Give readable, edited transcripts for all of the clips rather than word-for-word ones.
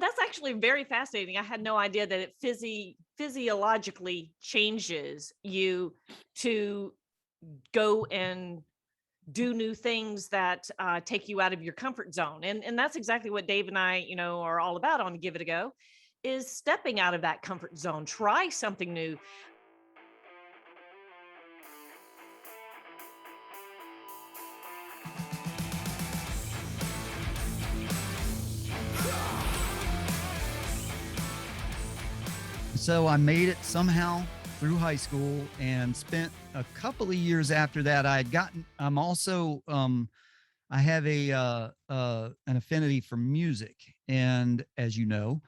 that's actually very fascinating. I had no idea that it physiologically changes you to go and do new things that take you out of your comfort zone. And that's exactly what Dave and I, are all about on Give It a Go, is stepping out of that comfort zone, try something new. So I made it somehow through high school and spent a couple of years after that. I'm also, I have an affinity for music, and as you know,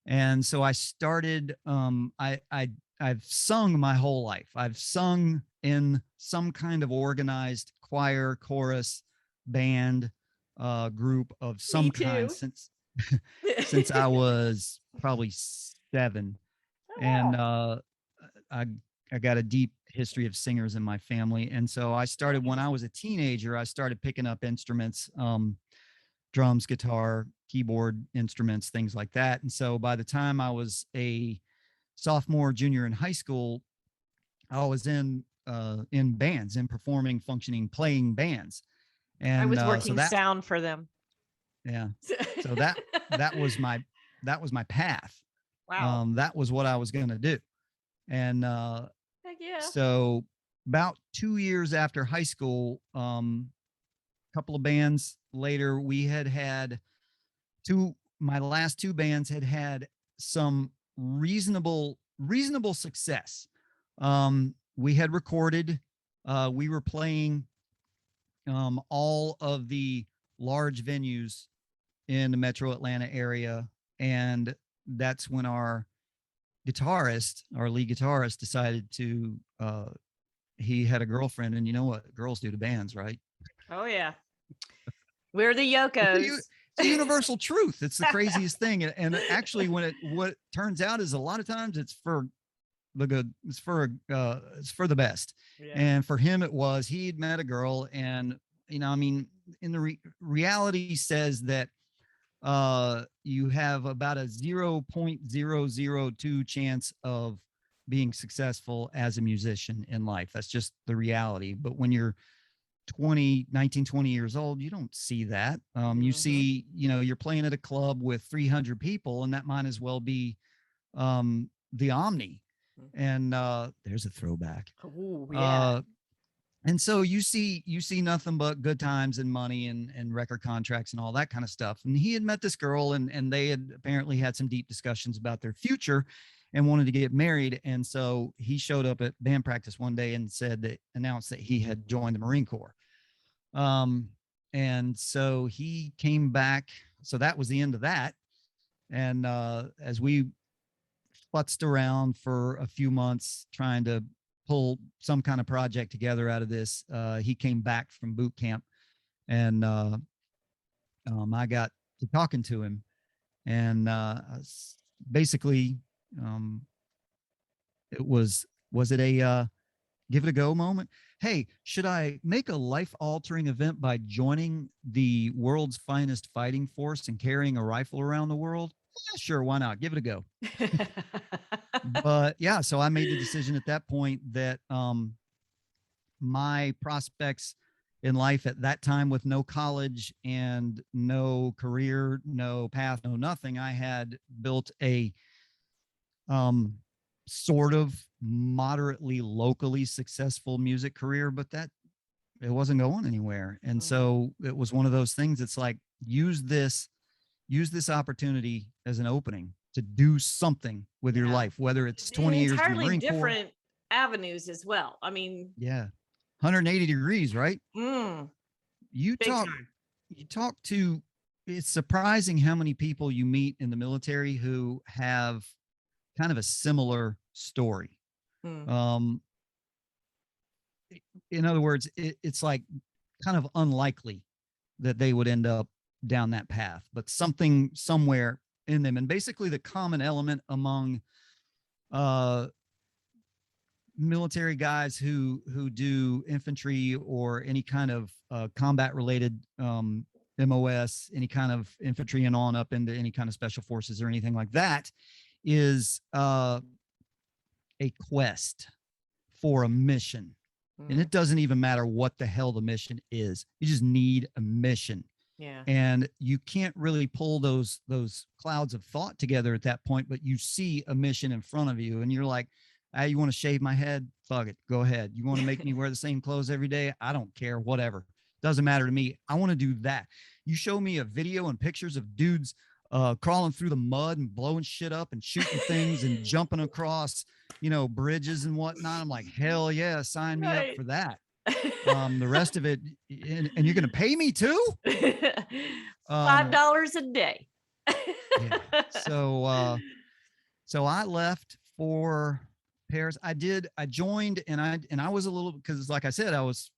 and so I started, I've sung my whole life. I've sung in some kind of organized choir, chorus, band, group of Me some kind too. since I was probably 7. Oh, And wow. I I got a deep history of singers in my family, and so I started when I Nice. was a teenager. I started picking up instruments, drums, guitar, keyboard instruments, things like that. And so by the time I was a sophomore, junior in high school, I was in bands, in performing, functioning, playing bands, I and was so working that sound for them. yeah, so that was my that was my path. Wow. That was what I was going to do, and Heck yeah. so about 2 years after high school, a couple of bands later, we had my last two bands had some reasonable success. We had recorded, we were playing all of the large venues in the metro Atlanta area. And that's when our lead guitarist, decided to, he had a girlfriend, and you know what girls do to bands, right? Oh yeah. We're the It's a, Yokos. it's a universal truth. It's the craziest thing. And actually, what it turns out is a lot of times it's for the good. It's for the best. Yeah. And for him, he'd met a girl, and I mean, in the reality says that you have about a 0.002 chance of being successful as a musician in life. That's just the reality. But when you're 20 years old, you don't see that. You Hmm. see, you're playing at a club with 300 people, and that might as well be the Omni. And there's a throwback. Oh yeah. Uh, and so you see nothing but good times and money and record contracts and all that kind of stuff. And he had met this girl, and they had apparently had some deep discussions about their future and wanted to get married. And so he showed up at band practice one day and announced that he had joined the Marine Corps. Um, and so he came back. So that was the end of that. And as we futzed around for a few months trying to pull some kind of project together out of this, he came back from boot camp, and I got to talking to him, and basically, um, was it a give it a go moment? Hey, should I make a life altering event by joining the world's finest fighting force and carrying a rifle around the world? Yeah, sure, why not? Give it a go. But yeah, so I made the decision at that point that my prospects in life at that time, with no college and no career, no path, no nothing, I had built a um, sort of moderately locally successful music career, but that it wasn't going anywhere. And Mhm. so it was one of those things. It's like, use this opportunity as an opening to do something with your Yeah. life, whether it's 20 years in the Entirely Marine Corps. different avenues as well. I mean, Yeah. 180 degrees, right? mm, You big talk, time. you talk to, it's surprising how many people you meet in the military who have kind of a similar story. Mm. Um, in other words, it's like kind of unlikely that they would end up down that path, but something somewhere in them. And basically the common element among uh, military guys who do infantry or any kind of combat related MOS, any kind of infantry and on up into any kind of special forces or anything like that, is a quest for a mission. And it doesn't even matter what the hell the mission is. You just need a mission. Yeah. And you can't really pull those clouds of thought together at that point, but you see a mission in front of you and you're like, ah, you want to shave my head? Fuck it. Go ahead. You want to make me wear the same clothes every day? I don't care. Whatever. Doesn't matter to me. I want to do that. You show me a video and pictures of dudes crawling through the mud and blowing shit up and shooting things and jumping across, bridges and whatnot. I'm like, hell yeah, sign me up for that. The rest of it, and you're going to pay me too? $5 a day. Yeah. So I left for Paris. I joined and I was a little, because like I said, I was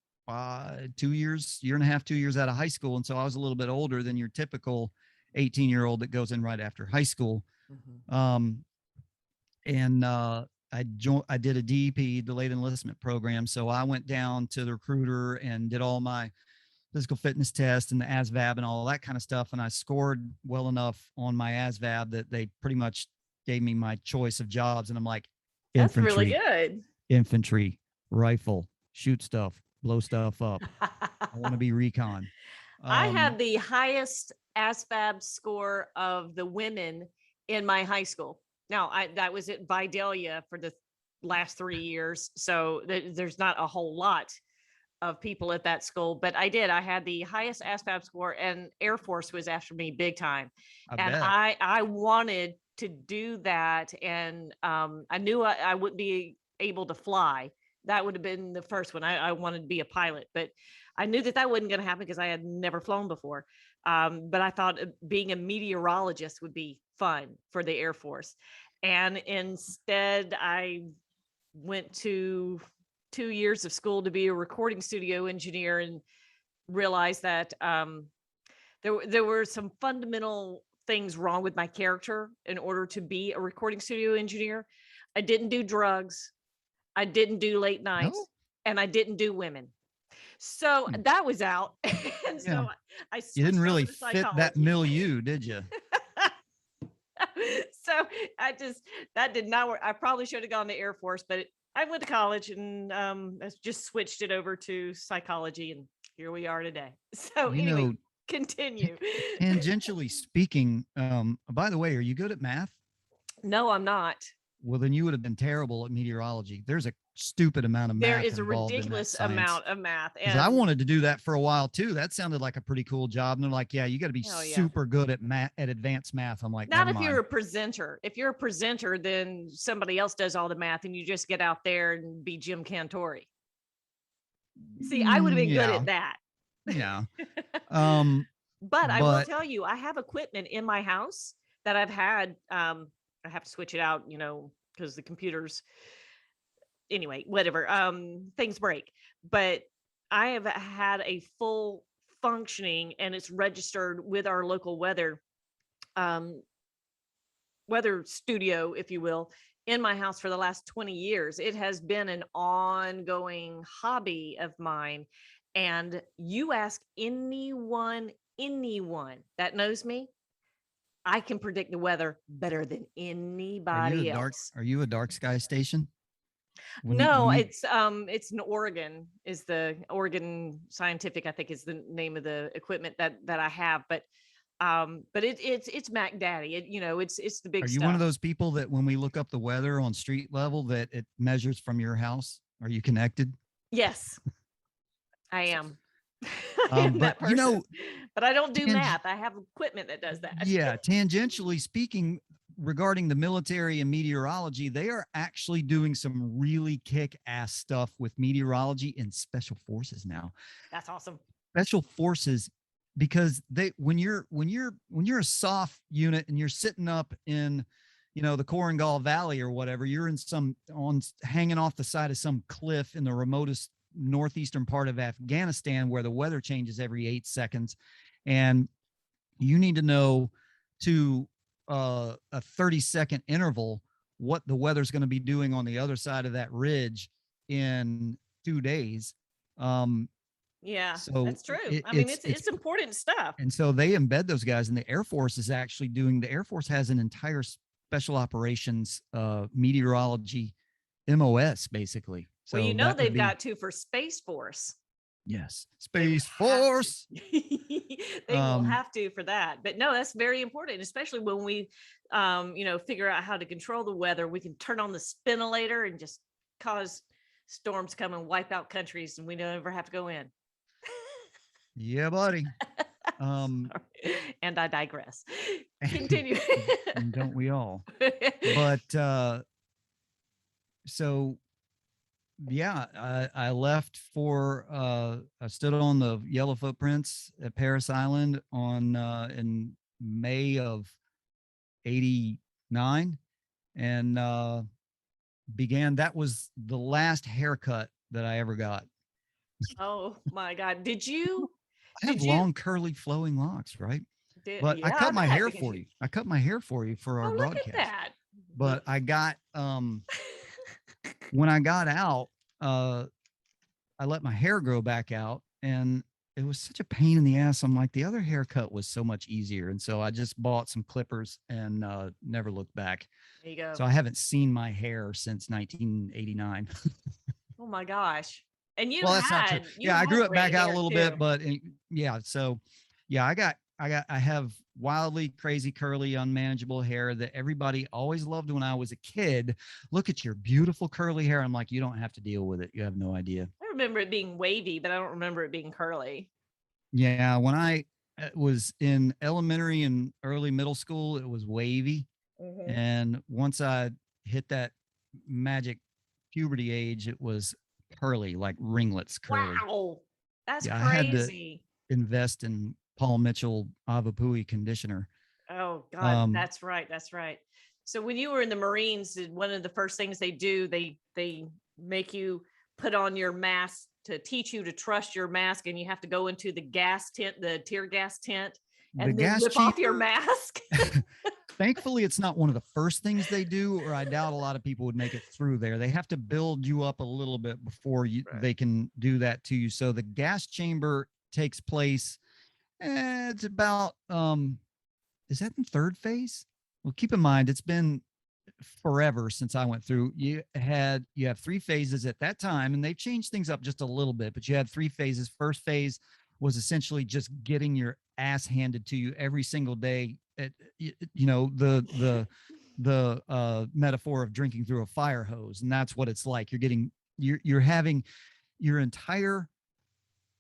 2 years, year and a half, 2 years out of high school. And so I was a little bit older than your typical 18-year-old that goes in right after high school. I did a DEP, delayed enlistment program. So I went down to the recruiter and did all my physical fitness test and the ASVAB and all that kind of stuff. And I scored well enough on my ASVAB that they pretty much gave me my choice of jobs. And I'm like, that's really good. Infantry, rifle, shoot stuff, blow stuff up. I want to be recon. I had the highest ASVAB score of the women in my high school. Now, that was at Vidalia for the last 3 years. So there's not a whole lot of people at that school, but I had the highest ASVAB score, and Air Force was after me big time. I wanted to do that. And I knew I wouldn't be able to fly. That would have been the first one. I wanted to be a pilot, but I knew that wasn't going to happen because I had never flown before. But I thought being a meteorologist would be fun for the Air Force. And instead I went to 2 years of school to be a recording studio engineer and realized that there were some fundamental things wrong with my character in order to be a recording studio engineer. I didn't do drugs. I didn't do late nights. No? And I didn't do women. So that was out. And so I you didn't really fit that milieu, did you? So that did not work. I probably should have gone to Air Force, but I went to college and I just switched it over to psychology, and here we are today. So anyway, continue. Tangentially speaking, by the way, are you good at math? No, I'm not. Well, then you would have been terrible at meteorology. There's a stupid amount of math. There is a ridiculous amount of math. And I wanted to do that for a while too. That sounded like a pretty cool job. And they're like, yeah, you got to be super good at math, at advanced math. I'm like, not if you're a presenter. If you're a presenter, then somebody else does all the math and you just get out there and be Jim Cantori. See, I would have been good at that. Yeah. But I will tell you, I have equipment in my house that I've had, I have to switch it out, because the computers, anyway, whatever, things break. But I have had a full functioning, and it's registered with our local weather studio, if you will, in my house for the last 20 years. It has been an ongoing hobby of mine. And you ask anyone that knows me, I can predict the weather better than anybody else. Are you a dark sky station? It's in Oregon, is the Oregon Scientific, I think is the name of the equipment that I have. But it's Mac Daddy. It's the big stuff. Are you one of those people that when we look up the weather on street level that it measures from your house? Are you connected? Yes, I am. But but I don't do math. I have equipment that does that. Yeah. Tangentially speaking, regarding the military and meteorology, they are actually doing some really kick-ass stuff with meteorology in special forces now. That's awesome. Special forces, because when you're a soft unit and you're sitting up in, the Korengal Valley or whatever, you're hanging off the side of some cliff in the remotest northeastern part of Afghanistan where the weather changes every 8 seconds. And you need to know to a 30-second interval what the weather's going to be doing on the other side of that ridge in 2 days. Yeah, So that's true. I mean, it's it's important stuff. and so they embed those guys, and the Air Force is actually doing. The Air Force has an entire special operations meteorology MOS basically. Well, you So know, that would they've be got to for Space Force. yes, They will Space have Force. to. They will Um, have to for that. But no, that's very important, especially when we, figure out how to control the weather. We can turn on the spinolator and just cause storms come and wipe out countries, and we don't ever have to go in. yeah, buddy. Um, Sorry. And I digress. Continue. and don't we all? But so yeah, I left for I stood on the yellow footprints at Paris Island on in May of '89 and began. That was the last haircut that I ever got. Oh my God. Did you, I have did you, long, curly, flowing locks, right? But I yeah, I cut my hair bet. for you. I cut my hair for you for our Oh, look at broadcast. that. But I got when I got out, I let my hair grow back out, and it was such a pain in the ass. I'm like, the other haircut was so much easier. And so I just bought some clippers and never looked back. There you go. So I haven't seen my hair since 1989. Oh my gosh. And Well, that's not true. you Yeah, I had grew it great back out a hair little too. bit, but yeah. So yeah, I have wildly crazy, curly, unmanageable hair that everybody always loved when I was a kid. Look at your beautiful curly hair. I'm like, you don't have to deal with it. You have no idea. I remember it being wavy, but I don't remember it being curly. Yeah, when I was in elementary and early middle school, it was wavy. Hmm. And once I hit that magic puberty age, it was curly, like ringlets curly. Wow. That's Yeah, I had to crazy. invest in Paul Mitchell Avapui conditioner. Oh God, Um, that's right. That's right. So when you were in the Marines, one of the first things they do, they make you put on your mask to teach you to trust your mask, and you have to go into the gas tent, the tear gas tent, the and then gas rip off your chamber, mask. thankfully, it's not one of the first things they do, or I doubt a lot of people would make it through there. They have to build you up a little bit before Right. they can do that to you. So the gas chamber takes place. It's about is that in third phase? Well, keep in mind it's been forever since I went through. You have three phases at that time, and they've changed things up just a little bit, but you had three phases. First phase was essentially just getting your ass handed to you every single day. The metaphor of drinking through a fire hose, and that's what it's like. You're having your entire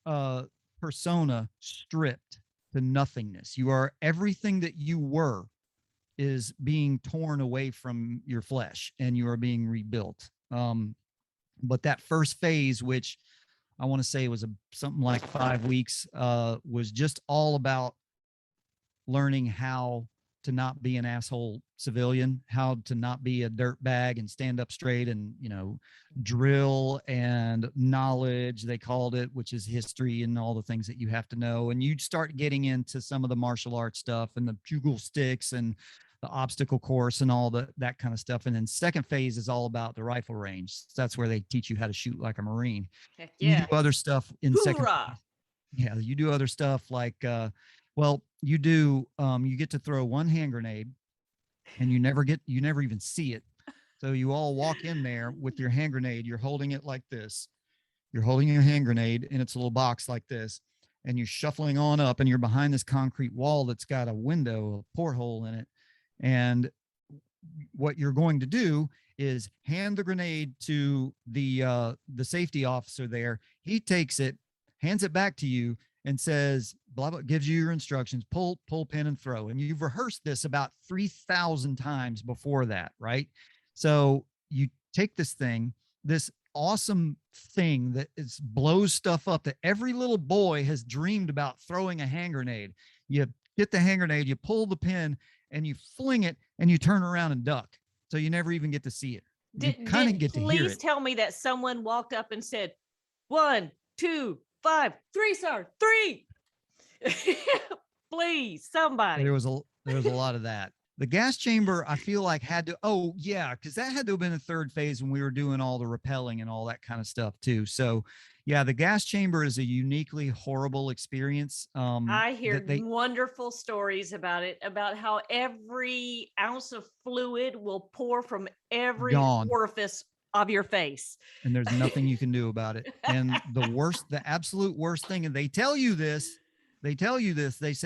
uh persona stripped to nothingness. You are everything that you were is being torn away from your flesh, and you are being rebuilt. But that first phase, which I want to say was something like 5 weeks, was just all about learning how to not be an asshole civilian, how to not be a dirt bag and stand up straight, and drill and knowledge, they called it, which is history and all the things that you have to know. And you'd start getting into some of the martial arts stuff and the bugle sticks and the obstacle course and all that kind of stuff. And then second phase is all about the rifle range. That's where they teach you how to shoot like a Marine. Heck You do yeah. other stuff in second Hoorah. phase. Yeah, you do other stuff like well, you do you get to throw one hand grenade, and you never even see it. So you all walk in there with your hand grenade, you're holding it like this. You're holding your hand grenade in its little box like this, and you're shuffling on up, and you're behind this concrete wall that's got a window, a porthole in it. And what you're going to do is hand the grenade to the safety officer there. He takes it, hands it back to you, and says, blah, blah, gives you your instructions, pull, pin, and throw. And you've rehearsed this about 3,000 times before that, right? So you take this thing, this awesome thing that is blows stuff up that every little boy has dreamed about throwing a hand grenade. You get the hand grenade, you pull the pin, and you fling it, and you turn around and duck. So you never even get to see it. You kind of Did get to hear please it. tell me that someone walked up and said, 1, 2, 5, 3, sir, 3. Please, somebody. There was a lot of that. The gas chamber, I feel like had to, oh yeah, because that had to have been the third phase when we were doing all the rappelling and all that kind of stuff too. So yeah, the gas chamber is a uniquely horrible experience. I hear That they wonderful stories about it, about how every ounce of fluid will pour from every gone orifice of your face. and there's nothing you can do about it. And the absolute worst thing, and they say,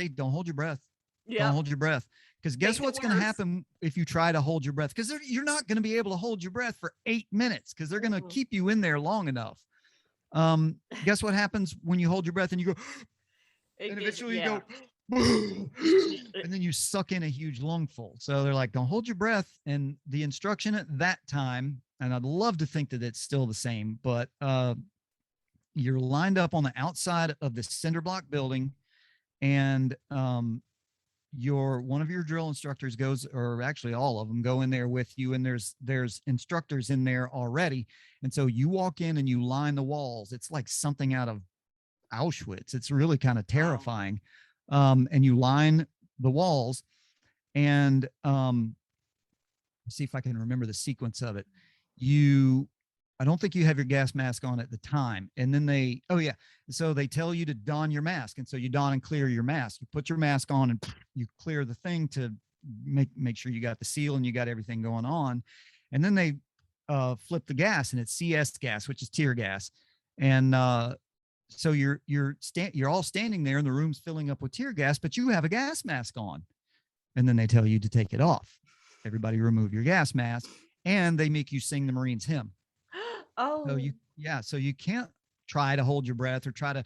don't hold your breath. Don't Yep. hold your breath. Because guess Makes it what's going to worse. happen if you try to hold your breath? Because you're not going to be able to hold your breath for 8 minutes because they're going to Mm. keep you in there long enough. Guess what happens when you hold your breath and you go, and eventually you Yeah. go, and then you suck in a huge lungful. So they're like, don't hold your breath. And the instruction at that time, and I'd love to think that it's still the same, but you're lined up on the outside of the cinder block building, and one of your drill instructors goes, or actually all of them go in there with you, and there's instructors in there already. And so you walk in and you line the walls. It's like something out of Auschwitz. It's really kind of Wow. terrifying. And you line the walls, and see if I can remember the sequence of it. I don't think you have your gas mask on at the time. And then oh yeah. So they tell you to don your mask. And so you don and clear your mask. You put your mask on and you clear the thing to make sure you got the seal and you got everything going on. And then they flip the gas, and it's CS gas, which is tear gas. And so you're all standing there and the room's filling up with tear gas, but you have a gas mask on. And then they tell you to take it off. Everybody remove your gas mask, and they make you sing the Marines hymn. So Oh. so you can't try to hold your breath or Yeah.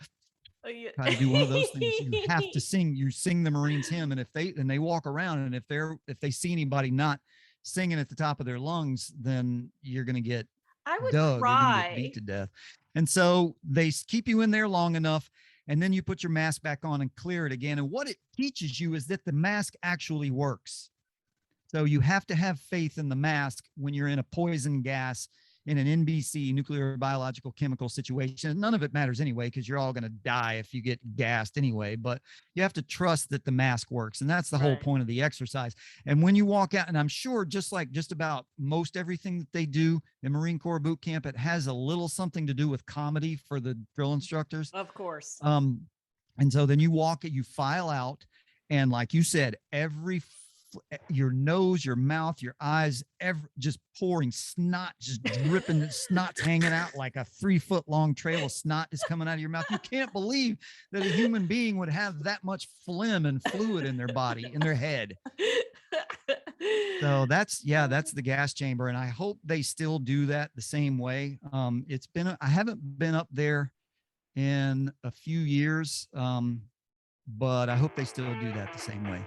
try to do one of those things. You have to sing the Marines hymn. And if they walk around, and if they see anybody not singing at the top of their lungs, then you're going to get I would dug. You're going to get beat cry. to death. And so they keep you in there long enough, and then you put your mask back on and clear it again. And what it teaches you is that the mask actually works. So you have to have faith in the mask when you're in a poison gas, in an NBC, nuclear biological chemical situation. None of it matters anyway, because you're all going to die if you get gassed anyway. But you have to trust that the mask works. And that's the whole Right. point of the exercise. And when you walk out, and I'm sure just like just about most everything that they do in Marine Corps boot camp, it has a little something to do with comedy for the drill instructors. Of course. And so then you file out, and like you said, your nose, your mouth, your eyes, just pouring snot, just dripping, snot's hanging out like a 3-foot long trail of snot is coming out of your mouth. You can't believe that a human being would have that much phlegm and fluid in their body, in their head. So that's the gas chamber. And I hope they still do that the same way. I haven't been up there in a few years, but I hope they still do that the same way.